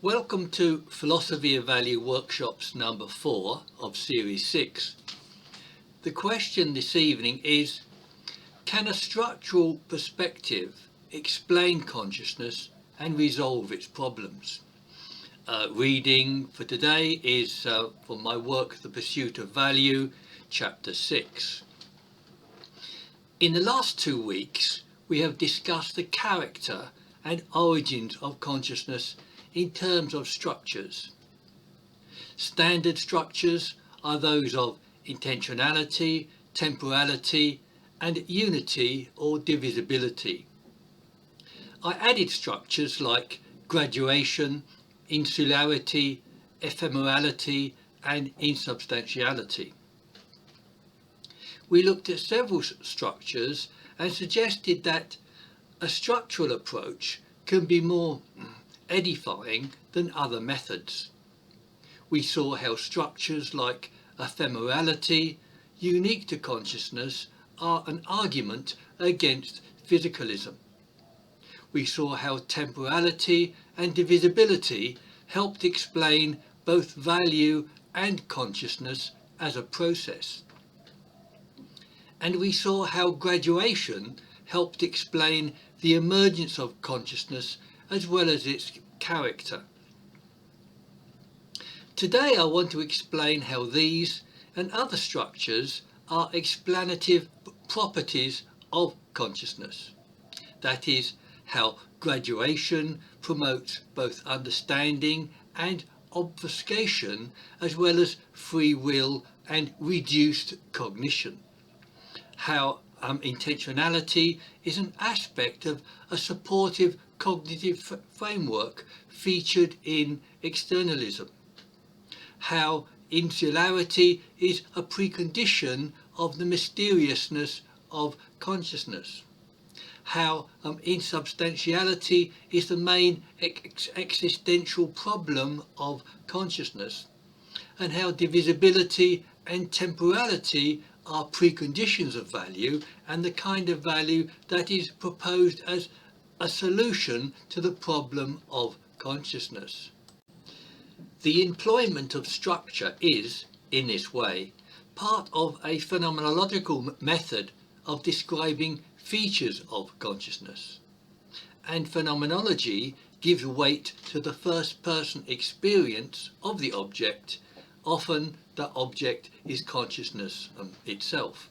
Welcome to Philosophy of Value Workshops number 4 of Series 6. The question this evening is, can a structural perspective explain consciousness and resolve its problems? Reading for today is from my work The Pursuit of Value, Chapter 6. In the last 2 weeks, we have discussed the character and origins of consciousness in terms of structures. Standard structures are those of intentionality, temporality, and unity or divisibility. I added structures like graduation, insularity, ephemerality, and insubstantiality. We looked at several structures and suggested that a structural approach can be more edifying than other methods. We saw how structures like ephemerality, unique to consciousness, are an argument against physicalism. We saw how temporality and divisibility helped explain both value and consciousness as a process. And we saw how graduation helped explain the emergence of consciousness as well as its character. Today I want to explain how these and other structures are explanative properties of consciousness. That is, how graduation promotes both understanding and obfuscation as well as free will and reduced cognition. How intentionality is an aspect of a supportive cognitive framework featured in externalism. How insularity is a precondition of the mysteriousness of consciousness. How insubstantiality is the main existential problem of consciousness, and how divisibility and temporality are preconditions of value and the kind of value that is proposed as a solution to the problem of consciousness. The employment of structure is, in this way, part of a phenomenological method of describing features of consciousness. And phenomenology gives weight to the first-person experience of the object. Often the object is consciousness itself.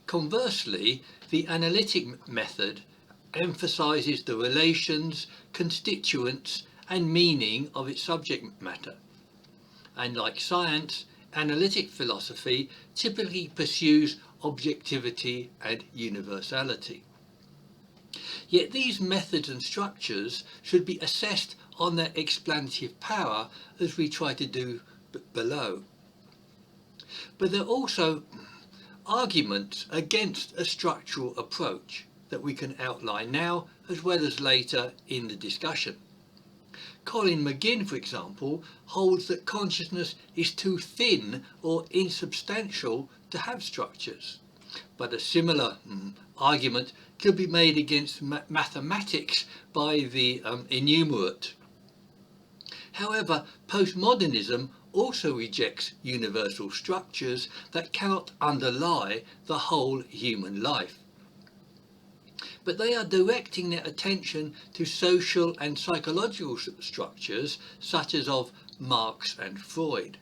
Conversely, the analytic method emphasizes the relations, constituents, and meaning of its subject matter. And like science, analytic philosophy typically pursues objectivity and universality. Yet these methods and structures should be assessed on their explanative power, as we try to do below. But there are also arguments against a structural approach that we can outline now as well as later in the discussion. Colin McGinn, for example, holds that consciousness is too thin or insubstantial to have structures. But a similar argument could be made against mathematics by the enumerate. However, postmodernism also rejects universal structures that cannot underlie the whole human life. But they are directing their attention to social and psychological structures such as of Marx and Freud.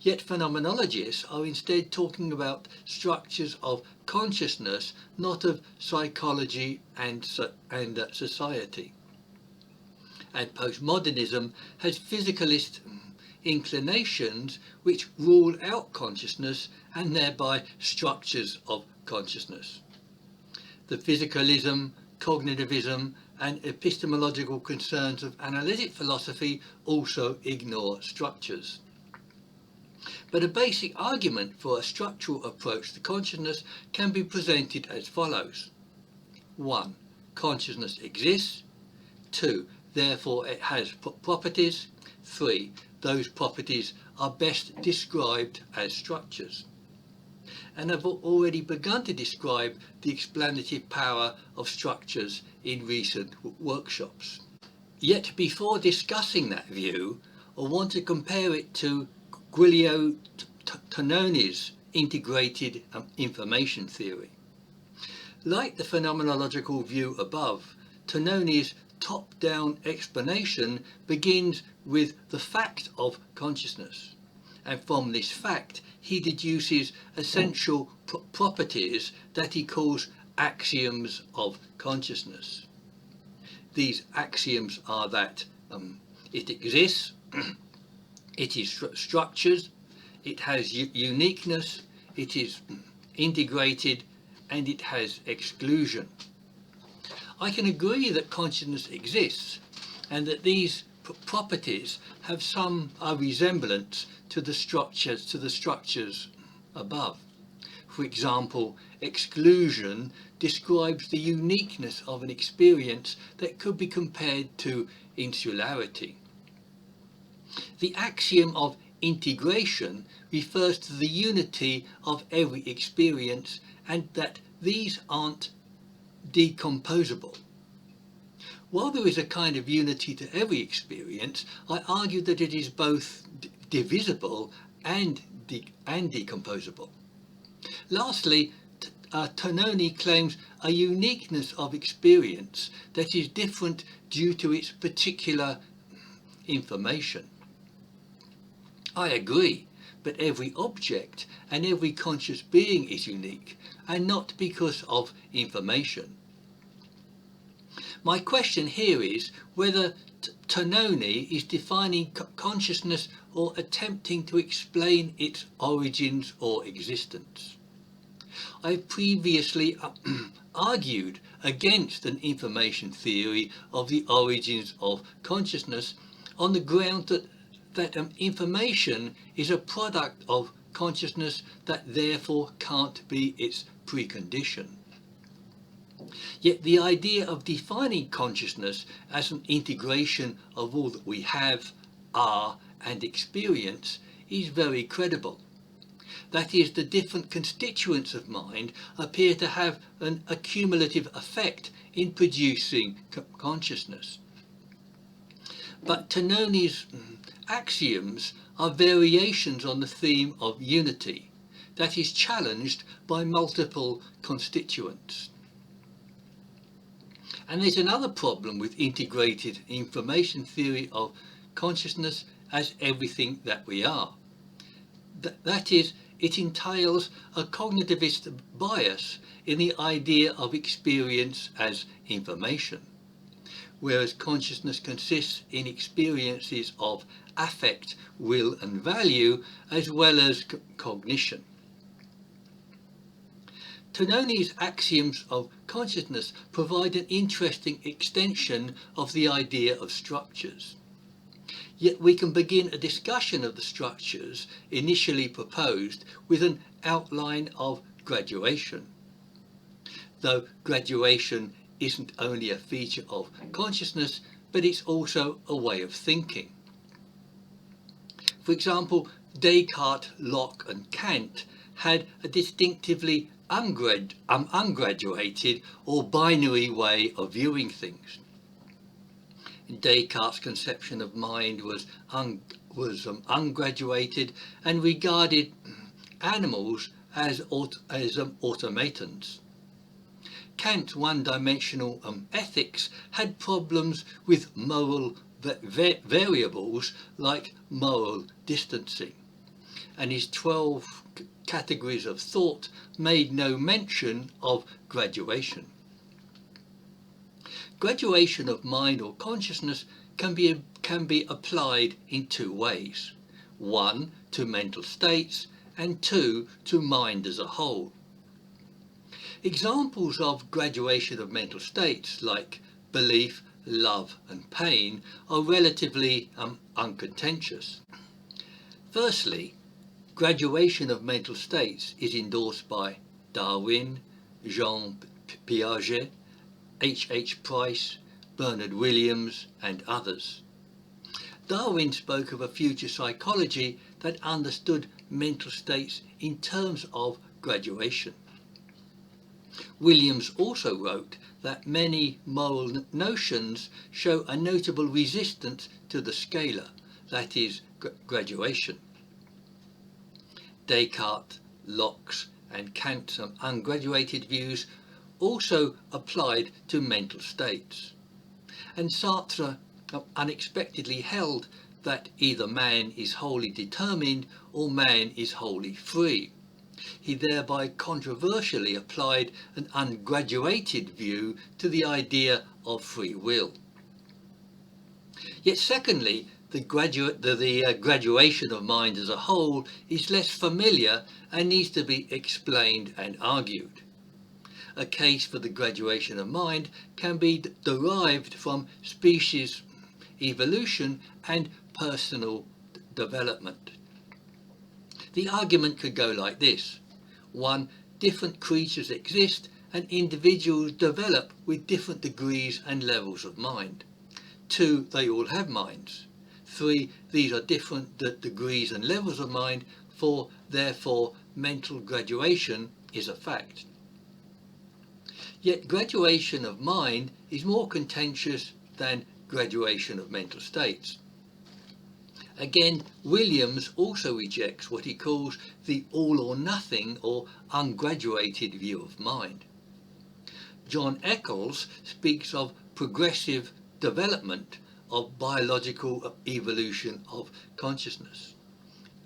Yet phenomenologists are instead talking about structures of consciousness, not of psychology and society. And postmodernism has physicalist inclinations which rule out consciousness and thereby structures of consciousness. The physicalism, cognitivism, and epistemological concerns of analytic philosophy also ignore structures. But a basic argument for a structural approach to consciousness can be presented as follows. 1. Consciousness exists. 2. Therefore it has properties. 3. Those properties are best described as structures. And I've already begun to describe the explanative power of structures in recent workshops. Yet before discussing that view, I want to compare it to Giulio Tononi's integrated information theory. Like the phenomenological view above, Tononi's top-down explanation begins with the fact of consciousness, and from this fact he deduces essential properties that he calls axioms of consciousness. These axioms are that it exists, it is structured, it has uniqueness, it is integrated, and it has exclusion. I can agree that consciousness exists and that these properties have some resemblance to the structures above. For example, exclusion describes the uniqueness of an experience that could be compared to insularity. The axiom of integration refers to the unity of every experience and that these aren't decomposable. While there is a kind of unity to every experience, I argue that it is both divisible and decomposable. Lastly, Tononi claims a uniqueness of experience that is different due to its particular information. I agree, but every object and every conscious being is unique, and not because of information. My question here is whether Tononi is defining consciousness or attempting to explain its origins or existence. I have previously argued against an information theory of the origins of consciousness on the ground that information is a product of consciousness that therefore can't be its precondition. Yet the idea of defining consciousness as an integration of all that we have, are, and experience is very credible. That is, the different constituents of mind appear to have an accumulative effect in producing consciousness. But Tononi's axioms are variations on the theme of unity that is challenged by multiple constituents. And there's another problem with integrated information theory of consciousness as everything that we are. That is, it entails a cognitivist bias in the idea of experience as information, whereas consciousness consists in experiences of affect, will and value, as well as cognition. Tononi's axioms of consciousness provide an interesting extension of the idea of structures. Yet we can begin a discussion of the structures initially proposed with an outline of graduation. Though graduation isn't only a feature of consciousness, but it's also a way of thinking. For example, Descartes, Locke and Kant had a distinctively ungraduated or binary way of viewing things. Descartes' conception of mind was ungraduated and regarded animals as automatons. Kant's one-dimensional ethics had problems with moral variables like moral distancing, and his 12 categories of thought made no mention of graduation. Graduation of mind or consciousness can be applied in two ways. One, to mental states, and two, to mind as a whole. Examples of graduation of mental states like belief, love and pain are relatively uncontentious. Firstly, graduation of mental states is endorsed by Darwin, Jean Piaget, H. Price, Bernard Williams and others. Darwin spoke of a future psychology that understood mental states in terms of graduation. Williams also wrote that many moral notions show a notable resistance to the scalar, that is, graduation. Descartes, Locke's and Kant's ungraduated views also applied to mental states. And Sartre unexpectedly held that either man is wholly determined or man is wholly free. He thereby controversially applied an ungraduated view to the idea of free will. Yet secondly, the graduation of mind as a whole is less familiar and needs to be explained and argued. A case for the graduation of mind can be derived from species evolution and personal development. The argument could go like this. 1. Different creatures exist and individuals develop with different degrees and levels of mind. 2. They all have minds. 3. These are different degrees and levels of mind, 4. Therefore, mental graduation is a fact. Yet graduation of mind is more contentious than graduation of mental states. Again, Williams also rejects what he calls the all or nothing or ungraduated view of mind. John Eccles speaks of progressive development of biological evolution of consciousness.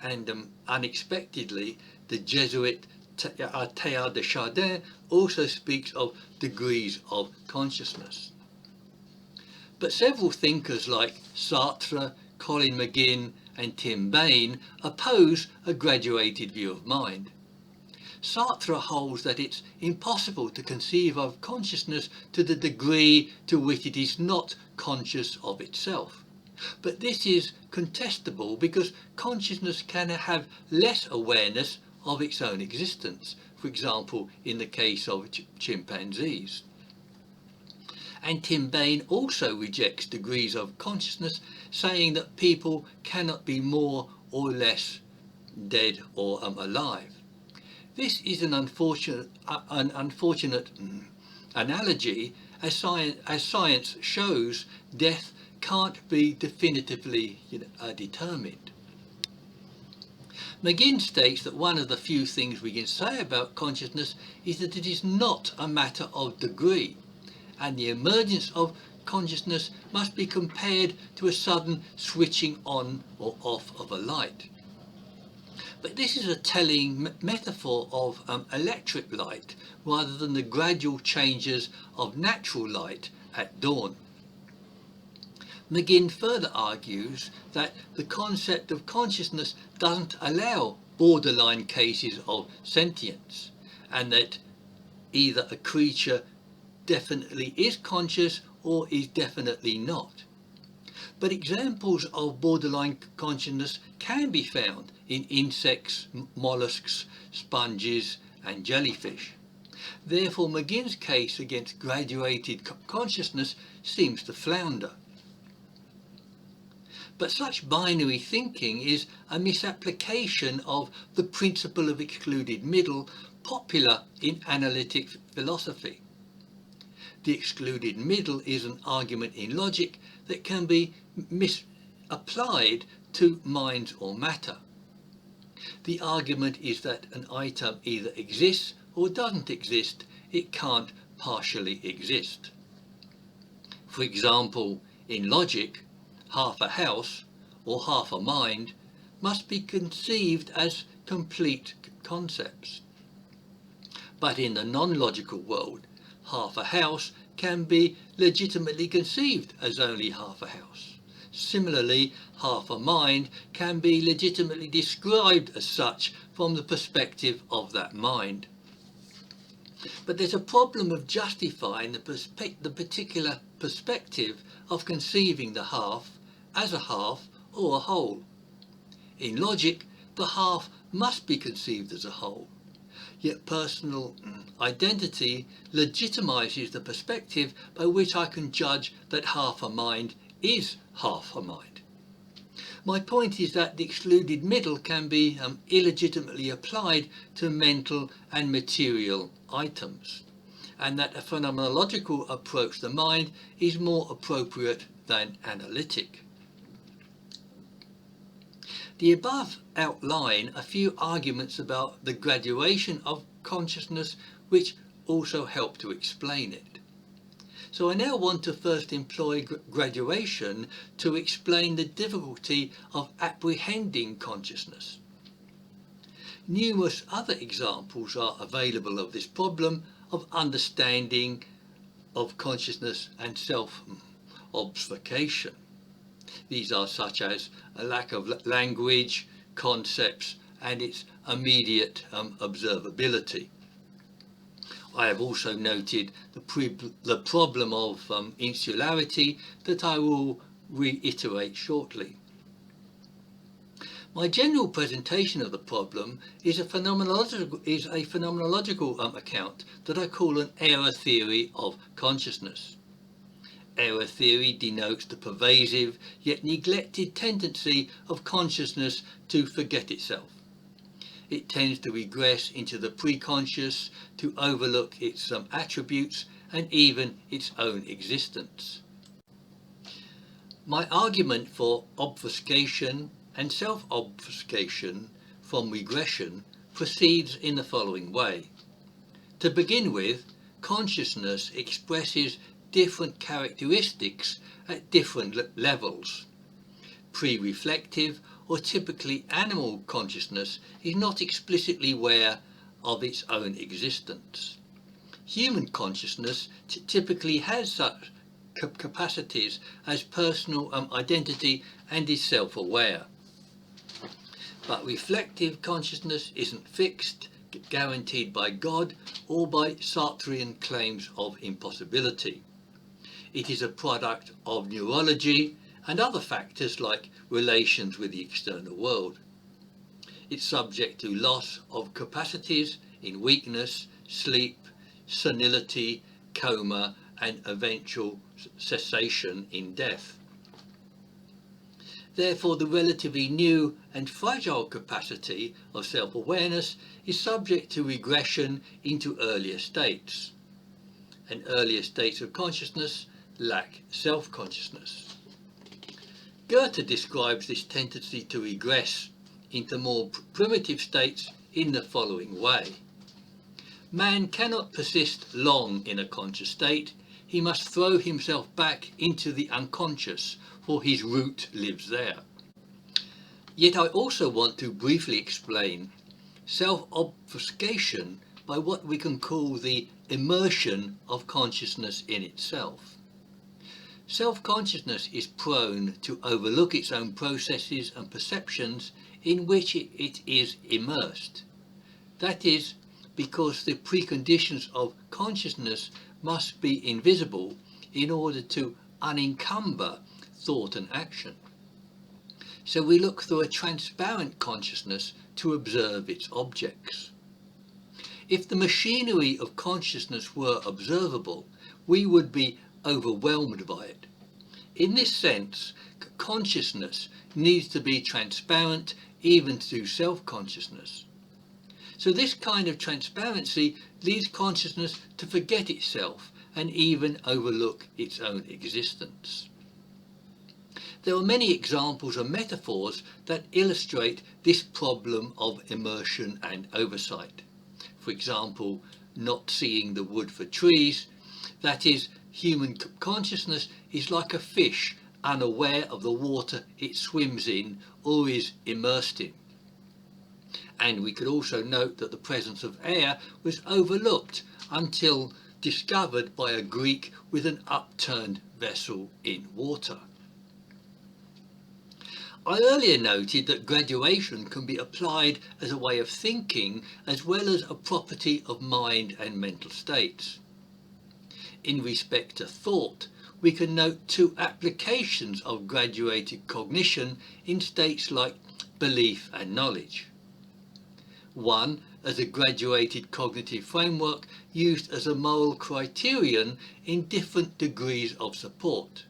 And unexpectedly, the Jesuit Teilhard de Chardin also speaks of degrees of consciousness. But several thinkers like Sartre, Colin McGinn and Tim Bain oppose a graduated view of mind. Sartre holds that it's impossible to conceive of consciousness to the degree to which it is not conscious of itself. But this is contestable because consciousness can have less awareness of its own existence, for example in the case of chimpanzees. And Tim Bain also rejects degrees of consciousness, saying that people cannot be more or less dead or alive. This is an unfortunate analogy, as science shows death can't be definitively determined. McGinn states that one of the few things we can say about consciousness is that it is not a matter of degree, and the emergence of consciousness must be compared to a sudden switching on or off of a light. But this is a telling metaphor of electric light rather than the gradual changes of natural light at dawn. McGinn further argues that the concept of consciousness doesn't allow borderline cases of sentience, and that either a creature definitely is conscious or is definitely not. But examples of borderline consciousness can be found in insects, mollusks, sponges and jellyfish. Therefore, McGinn's case against graduated consciousness seems to flounder. But such binary thinking is a misapplication of the principle of excluded middle popular in analytic philosophy. The excluded middle is an argument in logic that can be misapplied to minds or matter. The argument is that an item either exists or doesn't exist, it can't partially exist. For example, in logic, half a house or half a mind must be conceived as complete concepts. But in the non-logical world, half a house can be legitimately conceived as only half a house. Similarly, half a mind can be legitimately described as such from the perspective of that mind. But there's a problem of justifying the particular perspective of conceiving the half as a half or a whole. In logic, the half must be conceived as a whole. Yet personal identity legitimizes the perspective by which I can judge that half a mind is half a mind. My point is that the excluded middle can be illegitimately applied to mental and material items. and that a phenomenological approach to the mind is more appropriate than analytic. The above outline a few arguments about the graduation of consciousness which also help to explain it. So I now want to first employ graduation to explain the difficulty of apprehending consciousness. Numerous other examples are available of this problem of understanding of consciousness and self-obfuscation. These are such as a lack of language, concepts, and its immediate observability. I have also noted the problem of insularity that I will reiterate shortly. My general presentation of the problem is a phenomenological account that I call an error theory of consciousness. Error theory denotes the pervasive yet neglected tendency of consciousness to forget itself. It tends to regress into the preconscious, to overlook its attributes and even its own existence. My argument for obfuscation and self-obfuscation from regression proceeds in the following way. To begin with, consciousness expresses different characteristics at different levels. Pre-reflective or typically animal consciousness is not explicitly aware of its own existence. Human consciousness typically has such capacities as personal identity and is self-aware. But reflective consciousness isn't fixed, guaranteed by God or by Sartrean claims of impossibility. It is a product of neurology and other factors like relations with the external world. It's subject to loss of capacities in weakness, sleep, senility, coma, and eventual cessation in death. Therefore, the relatively new and fragile capacity of self-awareness is subject to regression into earlier states, and earlier states of consciousness lack self-consciousness. Goethe describes this tendency to regress into more primitive states in the following way. Man cannot persist long in a conscious state. He must throw himself back into the unconscious, for his root lives there. Yet I also want to briefly explain self-obfuscation by what we can call the immersion of consciousness in itself. Self-consciousness is prone to overlook its own processes and perceptions in which it is immersed. That is, because the preconditions of consciousness must be invisible in order to unencumber thought and action. So we look through a transparent consciousness to observe its objects. If the machinery of consciousness were observable, we would be overwhelmed by it. In this sense, consciousness needs to be transparent even to self-consciousness. So this kind of transparency leads consciousness to forget itself and even overlook its own existence. There are many examples of metaphors that illustrate this problem of immersion and oversight. For example, not seeing the wood for trees, that is, human consciousness is like a fish unaware of the water it swims in or is immersed in. And we could also note that the presence of air was overlooked until discovered by a Greek with an upturned vessel in water. I earlier noted that graduation can be applied as a way of thinking as well as a property of mind and mental states. In respect to thought, we can note two applications of graduated cognition in states like belief and knowledge. One, as a graduated cognitive framework used as a moral criterion in different degrees of support.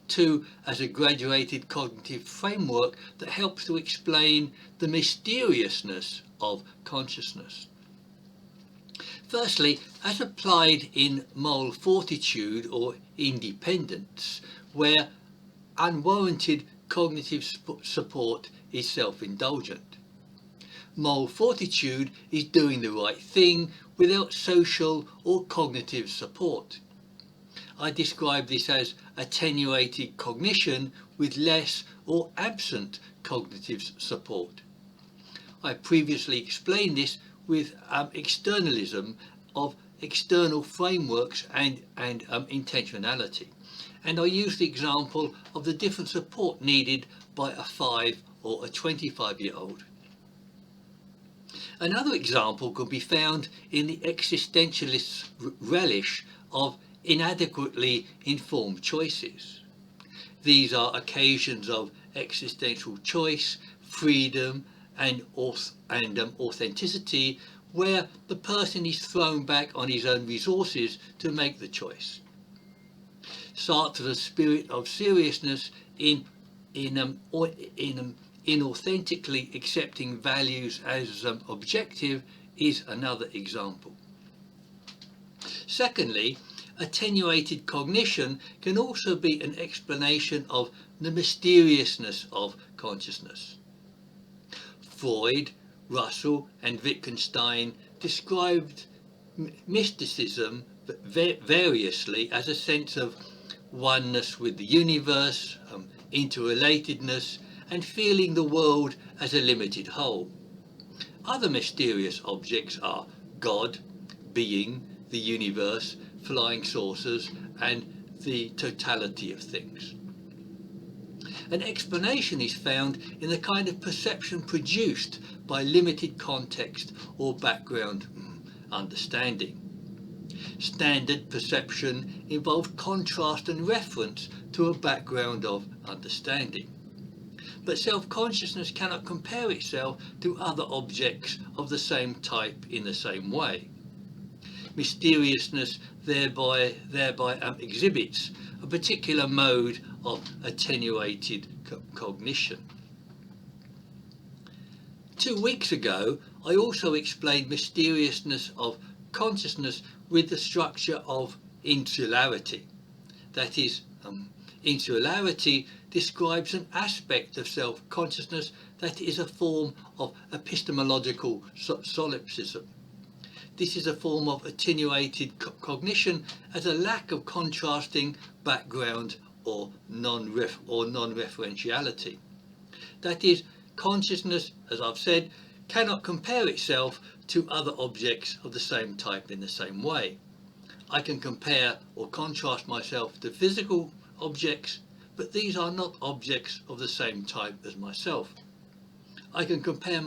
Two, as a graduated cognitive framework that helps to explain the mysteriousness of consciousness. Firstly, as applied in moral fortitude or independence, where unwarranted cognitive support is self-indulgent. Moral fortitude is doing the right thing without social or cognitive support. I describe this as attenuated cognition with less or absent cognitive support. I previously explained this with externalism of external frameworks and intentionality, and I use the example of the different support needed by a 5 or a 25-year-old. Another example could be found in the existentialist's relish of inadequately informed choices. These are occasions of existential choice, freedom, and authenticity, where the person is thrown back on his own resources to make the choice. Sartre's spirit of seriousness in inauthentically accepting values as objective is another example. Secondly, attenuated cognition can also be an explanation of the mysteriousness of consciousness. Freud, Russell and Wittgenstein described mysticism variously as a sense of oneness with the universe, interrelatedness, and feeling the world as a limited whole. Other mysterious objects are God, being, the universe, flying saucers, and the totality of things. An explanation is found in the kind of perception produced by limited context or background understanding. Standard perception involved contrast and reference to a background of understanding. But self-consciousness cannot compare itself to other objects of the same type in the same way. Mysteriousness thereby exhibits a particular mode of attenuated cognition. 2 weeks ago, I also explained mysteriousness of consciousness with the structure of insularity. That is, insularity describes an aspect of self-consciousness that is a form of epistemological solipsism. This is a form of attenuated cognition as a lack of contrasting background or non-referentiality. That is, consciousness, as I've said, cannot compare itself to other objects of the same type in the same way. I can compare or contrast myself to physical objects, but these are not objects of the same type as myself. I can compare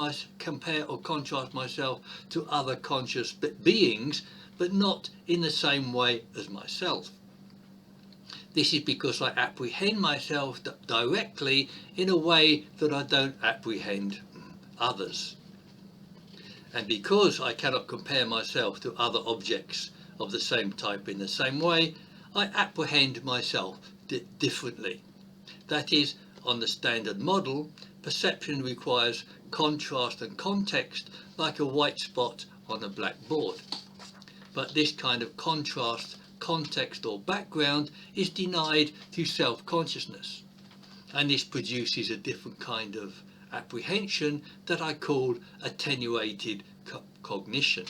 or contrast myself to other conscious beings, but not in the same way as myself. This is because I apprehend myself directly in a way that I don't apprehend others. And because I cannot compare myself to other objects of the same type in the same way, I apprehend myself differently. That is, on the standard model, perception requires contrast and context like a white spot on a blackboard. But this kind of contrast, context or background is denied through self-consciousness. And this produces a different kind of apprehension that I call attenuated cognition.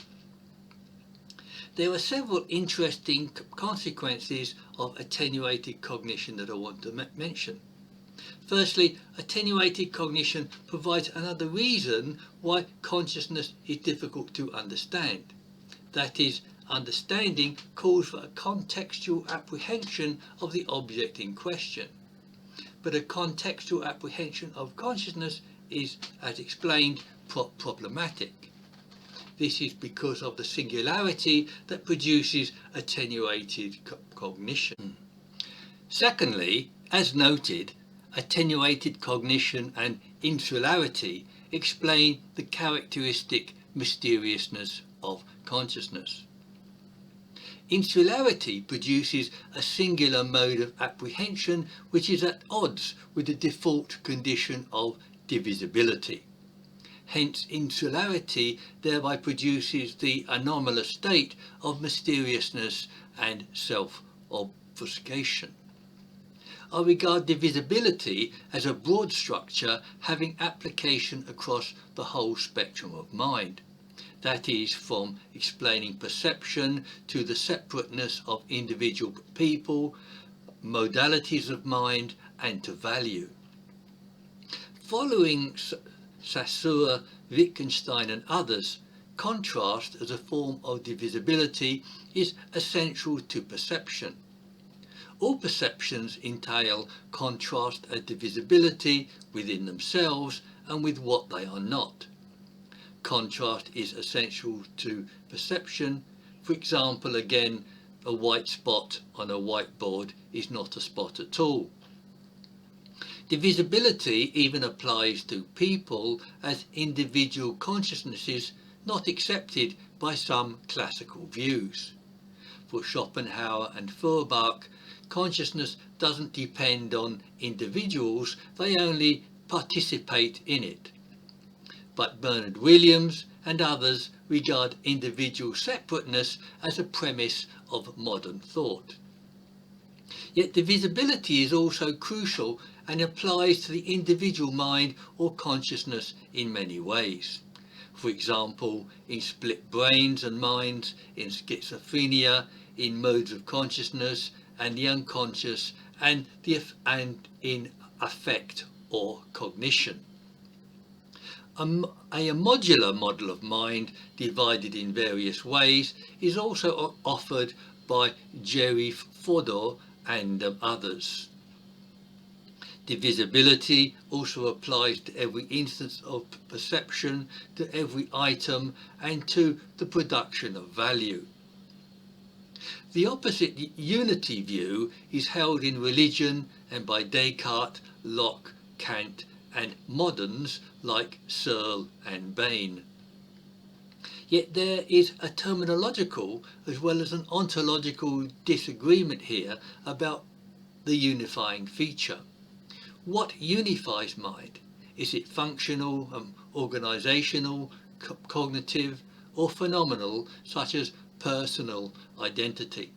There are several interesting consequences of attenuated cognition that I want to mention. Firstly, attenuated cognition provides another reason why consciousness is difficult to understand. That is, understanding calls for a contextual apprehension of the object in question. But a contextual apprehension of consciousness is, as explained, problematic. This is because of the singularity that produces attenuated cognition. Secondly, as noted, attenuated cognition and insularity explain the characteristic mysteriousness of consciousness. Insularity produces a singular mode of apprehension which is at odds with the default condition of divisibility. hence insularity thereby produces the anomalous state of mysteriousness and self-obfuscation. I regard divisibility as a broad structure having application across the whole spectrum of mind. That is, from explaining perception to the separateness of individual people, modalities of mind, and to value. Following Saussure, Wittgenstein and others, contrast as a form of divisibility is essential to perception. All perceptions entail contrast and divisibility within themselves and with what they are not. Contrast is essential to perception. For example, again, a white spot on a whiteboard is not a spot at all. Divisibility even applies to people as individual consciousnesses not accepted by some classical views. For Schopenhauer and Feuerbach, consciousness doesn't depend on individuals, they only participate in it. But Bernard Williams and others regard individual separateness as a premise of modern thought. Yet divisibility is also crucial and applies to the individual mind or consciousness in many ways. For example, in split brains and minds, in schizophrenia, in modes of consciousness and the unconscious, and in affect or cognition. A modular model of mind divided in various ways is also offered by Jerry Fodor and others. Divisibility also applies to every instance of perception, to every item, and to the production of value. The opposite unity view is held in religion and by Descartes, Locke, Kant, and moderns like Searle and Bain. Yet there is a terminological as well as an ontological disagreement here about the unifying feature. What unifies mind? Is it functional, organisational, cognitive, or phenomenal, such as personal identity?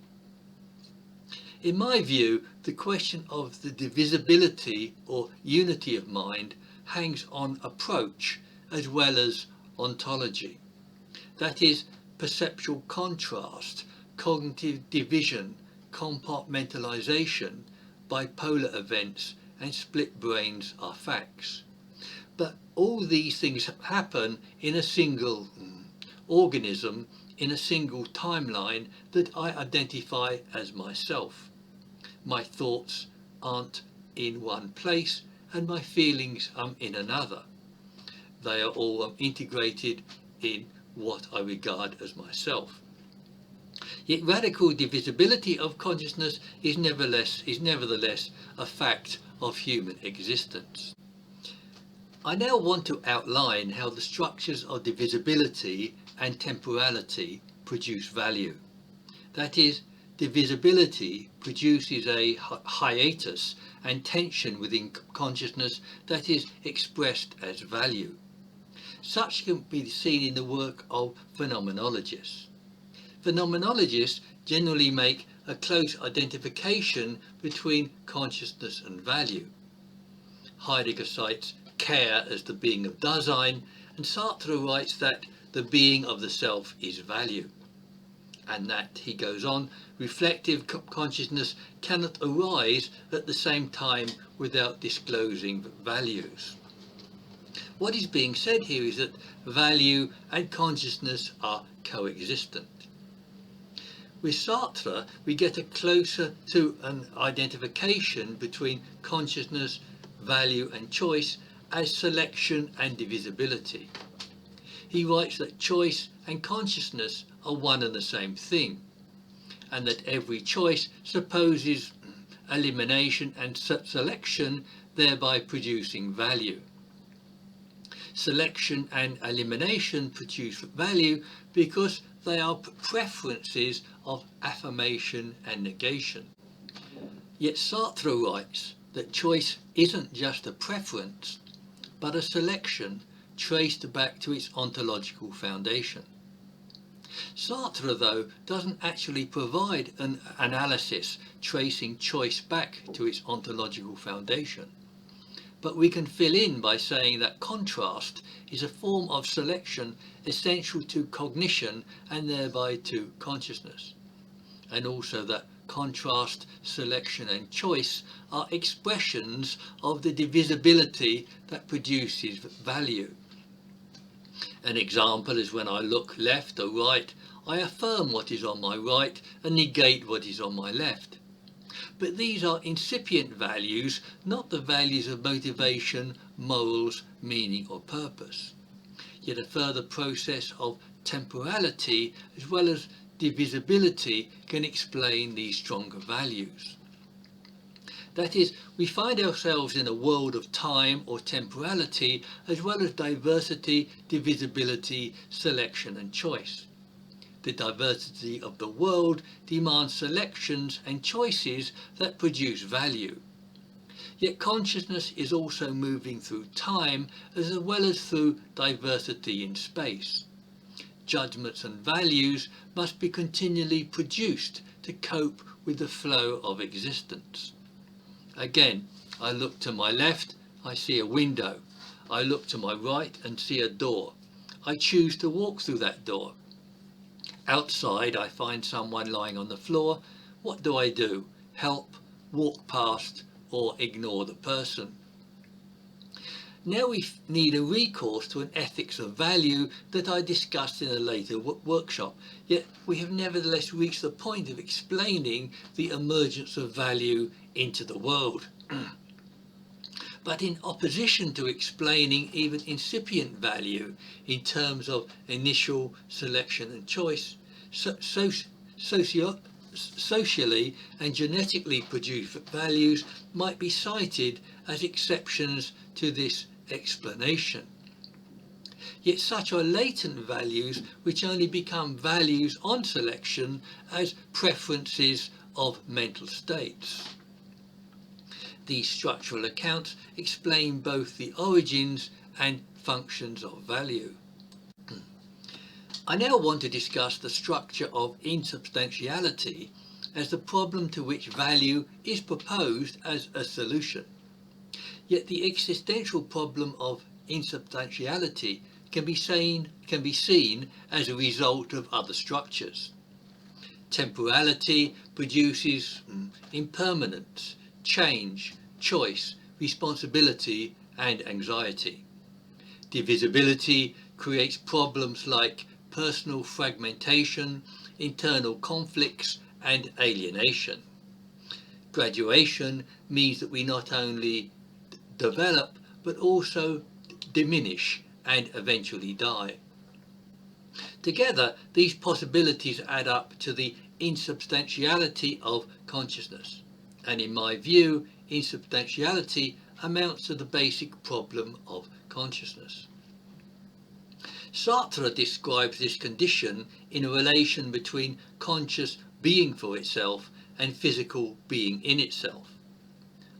In my view, the question of the divisibility or unity of mind hangs on approach as well as ontology. That is, perceptual contrast, cognitive division, compartmentalisation, bipolar events, and split brains are facts. But all these things happen in a single organism, in a single timeline that I identify as myself. My thoughts aren't in one place and my feelings are in another. They are all integrated in what I regard as myself. Yet radical divisibility of consciousness is nevertheless a fact of human existence. I now want to outline how the structures of divisibility and temporality produce value. That is, divisibility produces a hiatus and tension within consciousness that is expressed as value. Such can be seen in the work of phenomenologists. Phenomenologists generally make a close identification between consciousness and value. Heidegger cites care as the being of Dasein, and Sartre writes that the being of the self is value. And that, he goes on, reflective consciousness cannot arise at the same time without disclosing values. What is being said here is that value and consciousness are coexistent. With Sartre, we get a closer to an identification between consciousness, value and choice as selection and divisibility. He writes that choice and consciousness are one and the same thing, and that every choice supposes elimination and selection, thereby producing value. Selection and elimination produce value because they are preferences of affirmation and negation. Yet Sartre writes that choice isn't just a preference, but a selection traced back to its ontological foundation. Sartre, though, doesn't actually provide an analysis tracing choice back to its ontological foundation. But we can fill in by saying that contrast is a form of selection essential to cognition and thereby to consciousness. And also that contrast, selection and choice are expressions of the divisibility that produces value. An example is when I look left or right, I affirm what is on my right and negate what is on my left. But these are incipient values, not the values of motivation, morals, meaning or purpose. Yet a further process of temporality as well as divisibility can explain these stronger values. That is, we find ourselves in a world of time or temporality as well as diversity, divisibility, selection and choice. The diversity of the world demands selections and choices that produce value. Yet consciousness is also moving through time as well as through diversity in space. Judgments and values must be continually produced to cope with the flow of existence. Again, I look to my left, I see a window. I look to my right and see a door. I choose to walk through that door. Outside, I find someone lying on the floor. What do? Help, walk past, or ignore the person? Now we need a recourse to an ethics of value that I discussed in a later workshop, yet we have nevertheless reached the point of explaining the emergence of value into the world. But in opposition to explaining even incipient value in terms of initial selection and choice, socially and genetically produced values might be cited as exceptions to this explanation. Yet such are latent values which only become values on selection as preferences of mental states. These structural accounts explain both the origins and functions of value. I now want to discuss the structure of insubstantiality as the problem to which value is proposed as a solution. Yet the existential problem of insubstantiality can be seen as a result of other structures. Temporality produces impermanence, change, choice, responsibility and anxiety. Divisibility creates problems like personal fragmentation, internal conflicts and alienation. Graduation means that we not only develop but also diminish and eventually die. Together, these possibilities add up to the insubstantiality of consciousness, and in my view, insubstantiality amounts to the basic problem of consciousness. Sartre describes this condition in a relation between conscious being for itself and physical being in itself.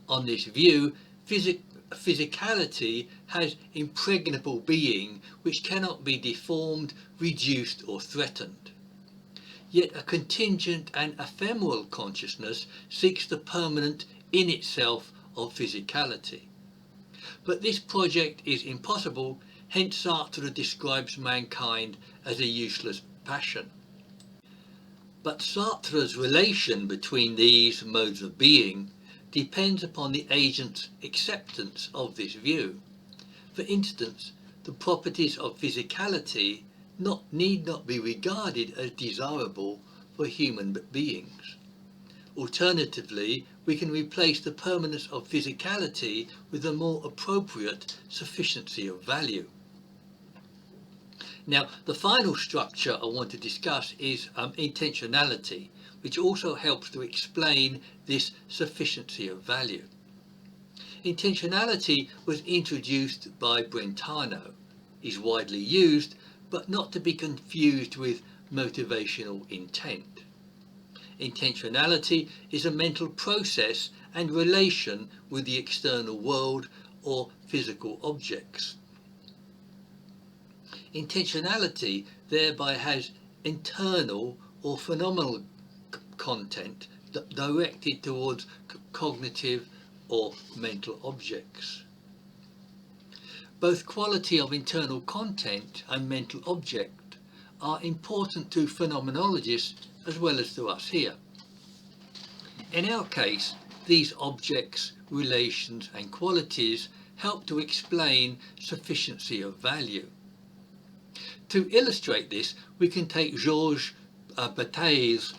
On this view, physicality has impregnable being which cannot be deformed, reduced or threatened. Yet a contingent and ephemeral consciousness seeks the permanent in itself of physicality. But this project is impossible, hence Sartre describes mankind as a useless passion. But Sartre's relation between these modes of being depends upon the agent's acceptance of this view. For instance, the properties of physicality need not be regarded as desirable for human beings. Alternatively, we can replace the permanence of physicality with a more appropriate sufficiency of value. Now, the final structure I want to discuss is intentionality, which also helps to explain this sufficiency of value. Intentionality was introduced by Brentano, is widely used, but not to be confused with motivational intent. Intentionality is a mental process and relation with the external world or physical objects. Intentionality thereby has internal or phenomenal content directed towards cognitive or mental objects. Both quality of internal content and mental object are important to phenomenologists as well as to us here. In our case, these objects, relations and qualities help to explain sufficiency of value. To illustrate this, we can take Georges Bataille's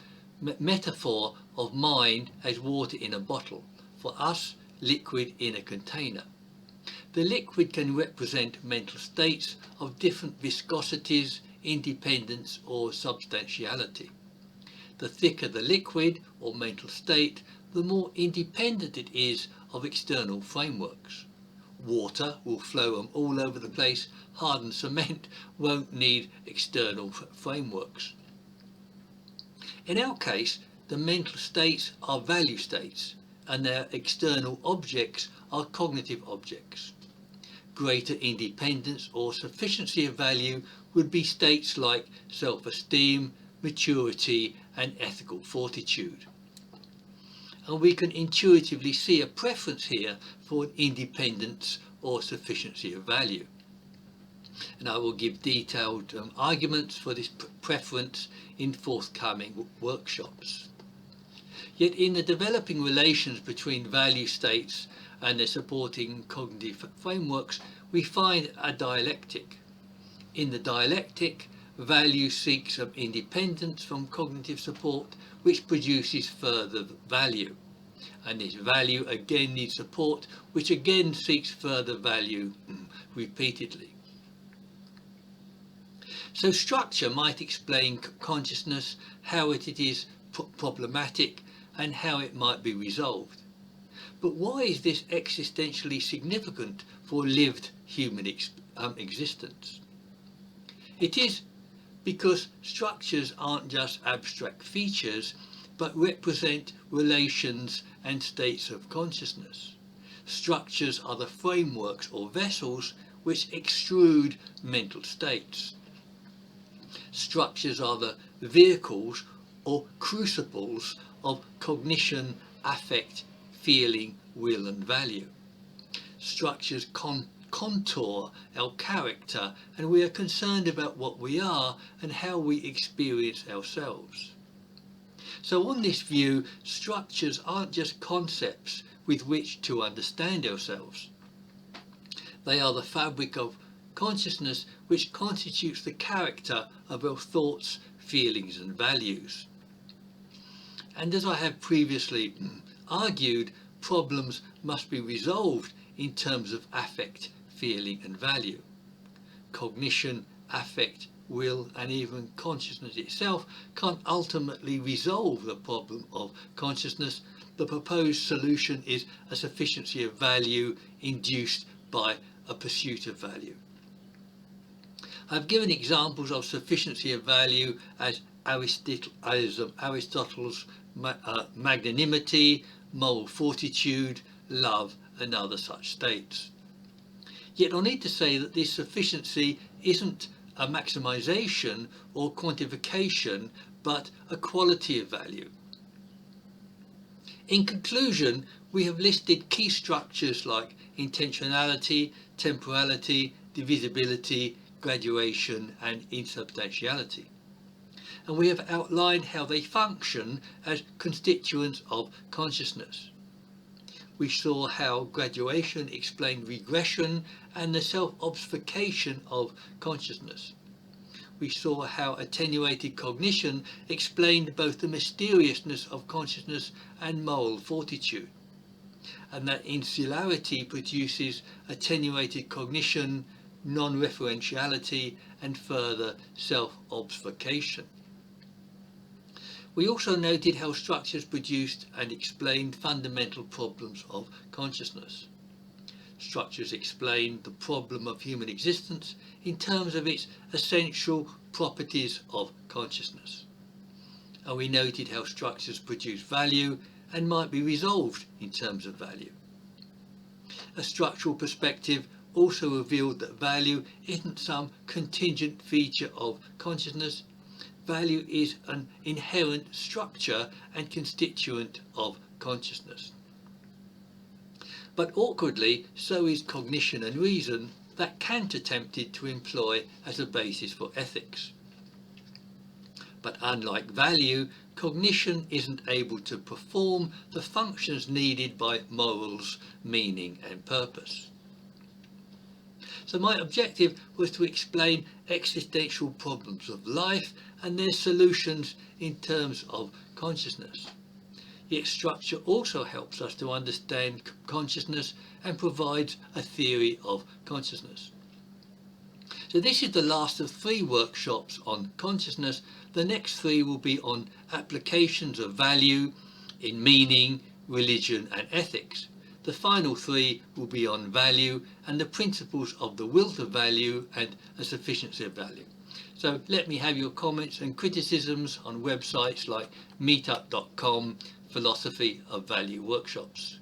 metaphor of mind as water in a bottle, for us, liquid in a container. The liquid can represent mental states of different viscosities, independence or substantiality. The thicker the liquid or mental state, the more independent it is of external frameworks. Water will flow all over the place. Hardened cement won't need external frameworks. In our case, the mental states are value states and their external objects are cognitive objects. Greater independence or sufficiency of value would be states like self-esteem, maturity and ethical fortitude. And we can intuitively see a preference here for independence or sufficiency of value. And I will give detailed arguments for this preference in forthcoming workshops. Yet in the developing relations between value states and their supporting cognitive frameworks, we find a dialectic. In the dialectic, value seeks independence from cognitive support, which produces further value. And this value again needs support, which again seeks further value repeatedly. So structure might explain consciousness, how it is problematic, and how it might be resolved. But why is this existentially significant for lived human existence? It is because structures aren't just abstract features, but represent relations and states of consciousness. Structures are the frameworks or vessels which extrude mental states. Structures are the vehicles or crucibles of cognition, affect, feeling, will and value. Structures contour our character, and we are concerned about what we are and how we experience ourselves. So on this view, structures aren't just concepts with which to understand ourselves. They are the fabric of consciousness which constitutes the character of our thoughts, feelings and values. And as I have previously argued, problems must be resolved in terms of affect, feeling and value. Cognition, affect, will and even consciousness itself can't ultimately resolve the problem of consciousness. The proposed solution is a sufficiency of value induced by a pursuit of value. I've given examples of sufficiency of value as Aristotle's magnanimity, moral fortitude, love and other such states. Yet I need to say that this sufficiency isn't a maximization or quantification, but a quality of value. In conclusion, we have listed key structures like intentionality, temporality, divisibility, graduation and insubstantiality. And we have outlined how they function as constituents of consciousness. We saw how graduation explained regression and the self-obfuscation of consciousness. We saw how attenuated cognition explained both the mysteriousness of consciousness and moral fortitude, and that insularity produces attenuated cognition, non-referentiality and further self-obfuscation. We also noted how structures produced and explained fundamental problems of consciousness. Structures explained the problem of human existence in terms of its essential properties of consciousness. And we noted how structures produce value and might be resolved in terms of value. A structural perspective also revealed that value isn't some contingent feature of consciousness. Value is an inherent structure and constituent of consciousness. But awkwardly, so is cognition and reason, that Kant attempted to employ as a basis for ethics. But unlike value, cognition isn't able to perform the functions needed by morals, meaning and purpose. So my objective was to explain existential problems of life and their solutions in terms of consciousness. Yet structure also helps us to understand consciousness and provides a theory of consciousness. So this is the last of 3 workshops on consciousness. The next 3 will be on applications of value in meaning, religion and ethics. The final 3 will be on value and the principles of the will to value and a sufficiency of value. So let me have your comments and criticisms on websites like meetup.com, Philosophy of Value Workshops.